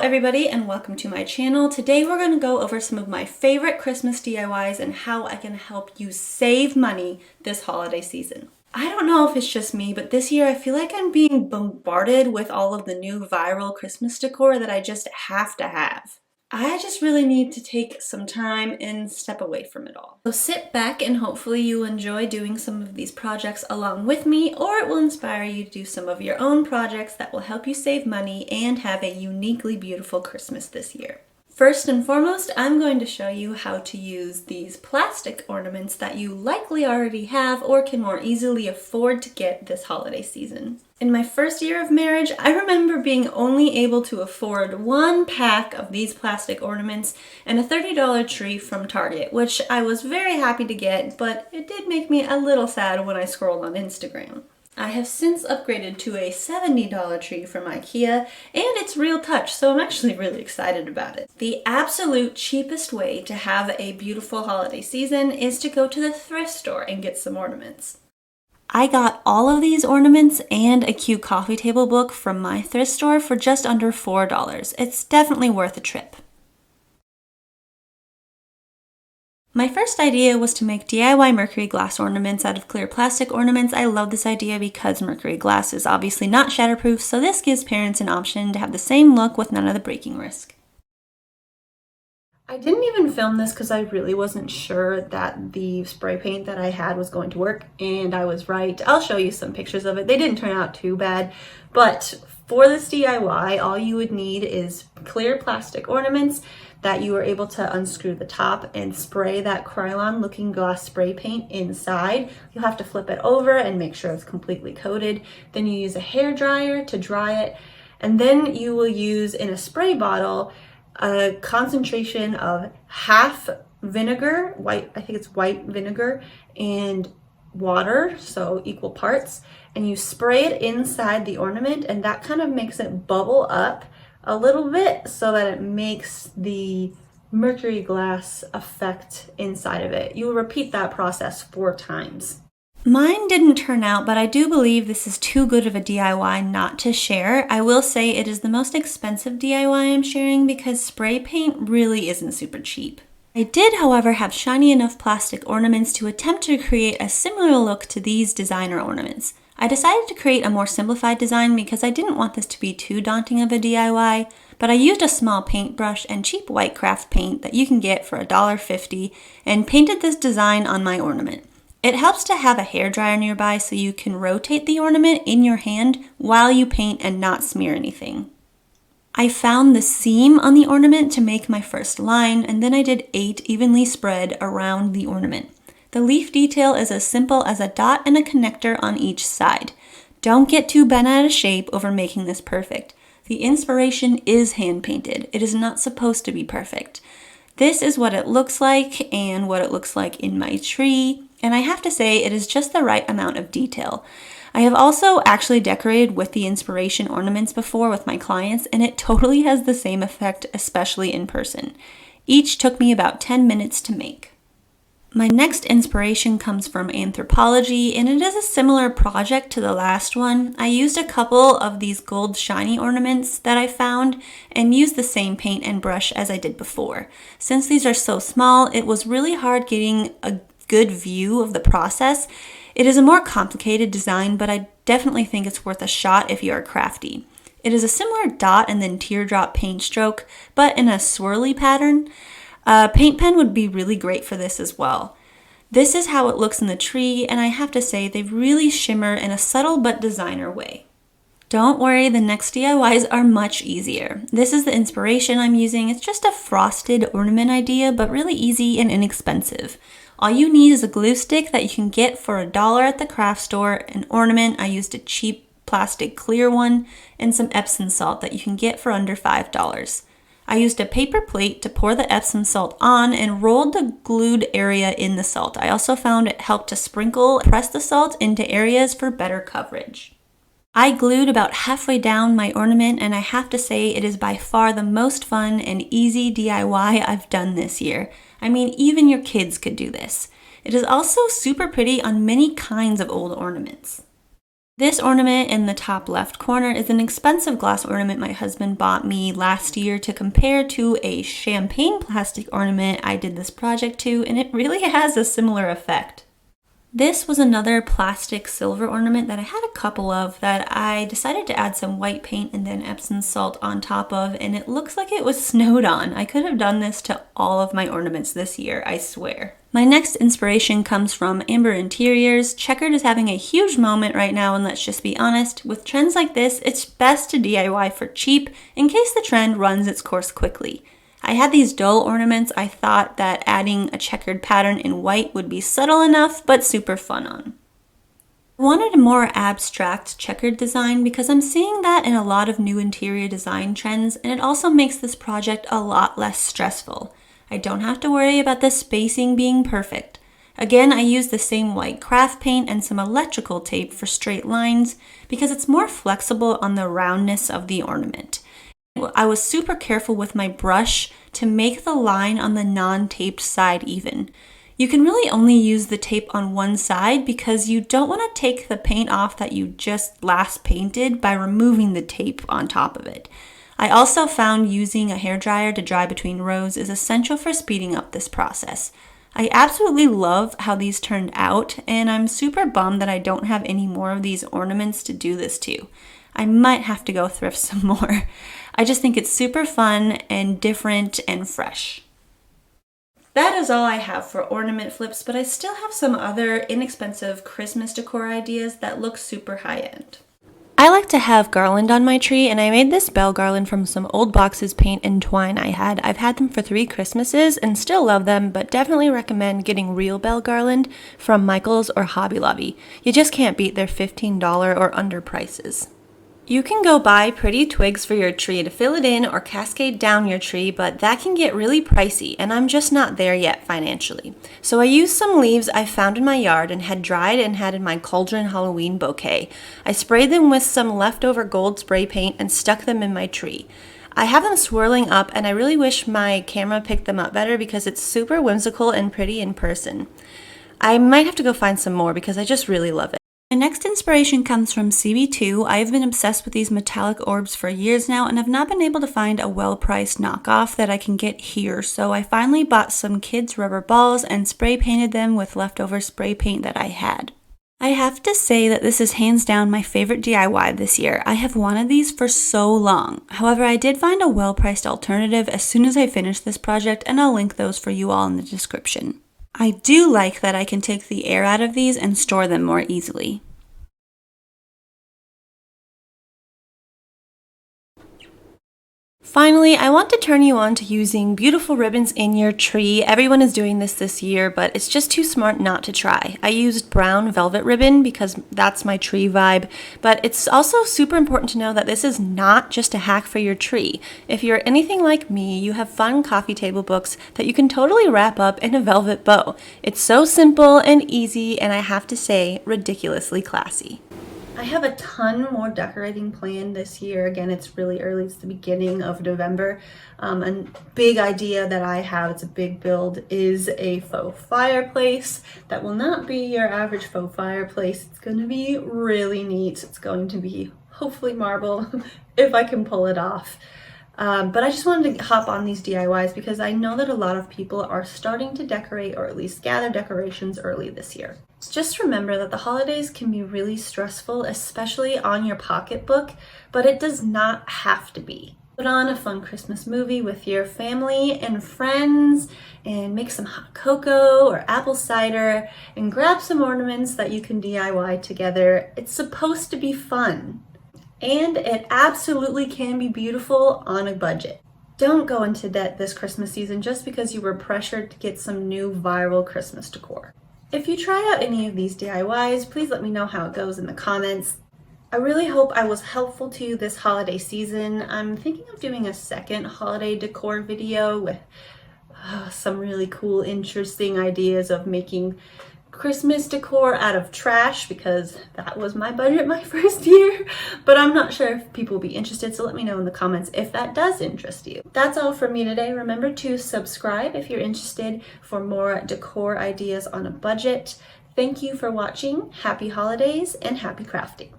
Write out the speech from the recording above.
everybody and welcome to my channel. Today we're going to go over some of my favorite Christmas DIYs and how I can help you save money this holiday season. I don't know if it's just me, but this year I feel like I'm being bombarded with all of the new viral Christmas decor that I just have to have. I just really need to take some time and step away from it all. So sit back and hopefully you'll enjoy doing some of these projects along with me, or it will inspire you to do some of your own projects that will help you save money and have a uniquely beautiful Christmas this year. First and foremost, I'm going to show you how to use these plastic ornaments that you likely already have or can more easily afford to get this holiday season. In my first year of marriage, I remember being only able to afford one pack of these plastic ornaments and a $30 tree from Target, which I was very happy to get, but it did make me a little sad when I scrolled on Instagram. I have since upgraded to a $70 tree from IKEA, and it's real touch, so I'm actually really excited about it. The absolute cheapest way to have a beautiful holiday season is to go to the thrift store and get some ornaments. I got all of these ornaments and a cute coffee table book from my thrift store for just under $4. It's definitely worth a trip. My first idea was to make DIY mercury glass ornaments out of clear plastic ornaments. I love this idea because mercury glass is obviously not shatterproof, so this gives parents an option to have the same look with none of the breaking risk. I didn't even film this because I really wasn't sure that the spray paint that I had was going to work, and I was right. I'll show you some pictures of it. They didn't turn out too bad, but for this DIY, all you would need is clear plastic ornaments that you are able to unscrew the top and spray that Krylon looking glass spray paint inside. You'll have to flip it over and make sure it's completely coated. Then you use a hair dryer to dry it, and then you will use in a spray bottle a concentration of half vinegar, I think it's white vinegar, and water, so equal parts, and you spray it inside the ornament, and that kind of makes it bubble up a little bit so that it makes the mercury glass effect inside of it. You will repeat that process 4 times. Mine didn't turn out, but I do believe this is too good of a DIY not to share. I will say it is the most expensive DIY I'm sharing because spray paint really isn't super cheap. I did, however, have shiny enough plastic ornaments to attempt to create a similar look to these designer ornaments. I decided to create a more simplified design because I didn't want this to be too daunting of a DIY, but I used a small paintbrush and cheap white craft paint that you can get for $1.50 and painted this design on my ornament. It helps to have a hairdryer nearby so you can rotate the ornament in your hand while you paint and not smear anything. I found the seam on the ornament to make my first line, and then I did 8 evenly spread around the ornament. The leaf detail is as simple as a dot and a connector on each side. Don't get too bent out of shape over making this perfect. The inspiration is hand painted. It is not supposed to be perfect. This is what it looks like and what it looks like in my tree, and I have to say it is just the right amount of detail. I have also actually decorated with the inspiration ornaments before with my clients, and it totally has the same effect, especially in person. Each took me about 10 minutes to make. My next inspiration comes from Anthropology, and it is a similar project to the last one. I used a couple of these gold shiny ornaments that I found and used the same paint and brush as I did before. Since these are so small, it was really hard getting a good view of the process. It is a more complicated design, but I definitely think it's worth a shot if you are crafty. It is a similar dot and then teardrop paint stroke, but in a swirly pattern. A paint pen would be really great for this as well. This is how it looks in the tree, and I have to say they really shimmer in a subtle but designer way. Don't worry, the next DIYs are much easier. This is the inspiration I'm using. It's just a frosted ornament idea, but really easy and inexpensive. All you need is a glue stick that you can get for $1 at the craft store, an ornament, I used a cheap plastic clear one, and some Epsom salt that you can get for under $5. I used a paper plate to pour the Epsom salt on and rolled the glued area in the salt. I also found it helped to press the salt into areas for better coverage. I glued about halfway down my ornament, and I have to say it is by far the most fun and easy DIY I've done this year. I mean, even your kids could do this. It is also super pretty on many kinds of old ornaments. This ornament in the top left corner is an expensive glass ornament my husband bought me last year to compare to a champagne plastic ornament I did this project to, and it really has a similar effect. This was another plastic silver ornament that I had a couple of that I decided to add some white paint and then Epsom salt on top of, and it looks like it was snowed on. I could have done this to all of my ornaments this year, I swear. My next inspiration comes from Amber Interiors. Checkered is having a huge moment right now, and let's just be honest, with trends like this, it's best to DIY for cheap in case the trend runs its course quickly. I had these dull ornaments I thought that adding a checkered pattern in white would be subtle enough, but super fun on. I wanted a more abstract checkered design because I'm seeing that in a lot of new interior design trends, and it also makes this project a lot less stressful. I don't have to worry about the spacing being perfect. Again, I used the same white craft paint and some electrical tape for straight lines because it's more flexible on the roundness of the ornament. I was super careful with my brush to make the line on the non-taped side even. You can really only use the tape on one side because you don't want to take the paint off that you just last painted by removing the tape on top of it. I also found using a hairdryer to dry between rows is essential for speeding up this process. I absolutely love how these turned out, and I'm super bummed that I don't have any more of these ornaments to do this to. I might have to go thrift some more. I just think it's super fun and different and fresh. That is all I have for ornament flips, but I still have some other inexpensive Christmas decor ideas that look super high-end. I like to have garland on my tree, and I made this bell garland from some old boxes, paint, and twine I had. I've had them for 3 Christmases and still love them, but definitely recommend getting real bell garland from Michael's or Hobby Lobby. You just can't beat their $15 or under prices. You can go buy pretty twigs for your tree to fill it in or cascade down your tree, but that can get really pricey, and I'm just not there yet financially. So I used some leaves I found in my yard and had dried and had in my cauldron Halloween bouquet. I sprayed them with some leftover gold spray paint and stuck them in my tree. I have them swirling up, and I really wish my camera picked them up better because it's super whimsical and pretty in person. I might have to go find some more because I just really love it. My next inspiration comes from CB2. I've been obsessed with these metallic orbs for years now and have not been able to find a well-priced knockoff that I can get here, so I finally bought some kids' rubber balls and spray painted them with leftover spray paint that I had. I have to say that this is hands down my favorite DIY this year. I have wanted these for so long. However, I did find a well-priced alternative as soon as I finished this project, and I'll link those for you all in the description. I do like that I can take the air out of these and store them more easily. Finally, I want to turn you on to using beautiful ribbons in your tree. Everyone is doing this year, but it's just too smart not to try. I used brown velvet ribbon because that's my tree vibe, but it's also super important to know that this is not just a hack for your tree. If you're anything like me, you have fun coffee table books that you can totally wrap up in a velvet bow. It's so simple and easy, and I have to say, ridiculously classy. I have a ton more decorating planned this year. Again, it's really early. It's the beginning of November. A big idea that I have, it's a big build, is a faux fireplace that will not be your average faux fireplace. It's going to be really neat. It's going to be hopefully marble if I can pull it off. But I just wanted to hop on these DIYs because I know that a lot of people are starting to decorate or at least gather decorations early this year. Just remember that the holidays can be really stressful, especially on your pocketbook, but it does not have to be. Put on a fun Christmas movie with your family and friends and make some hot cocoa or apple cider and grab some ornaments that you can DIY together. It's supposed to be fun. And it absolutely can be beautiful on a budget. Don't go into debt this Christmas season just because you were pressured to get some new viral Christmas decor. If you try out any of these DIYs, please let me know how it goes in the comments. I really hope I was helpful to you this holiday season. I'm thinking of doing a second holiday decor video with some really cool, interesting ideas of making Christmas decor out of trash because that was my budget my first year, but I'm not sure if people will be interested, so let me know in the comments if that does interest you. That's all from me today. Remember to subscribe if you're interested for more decor ideas on a budget. Thank you for watching. Happy holidays and happy crafting.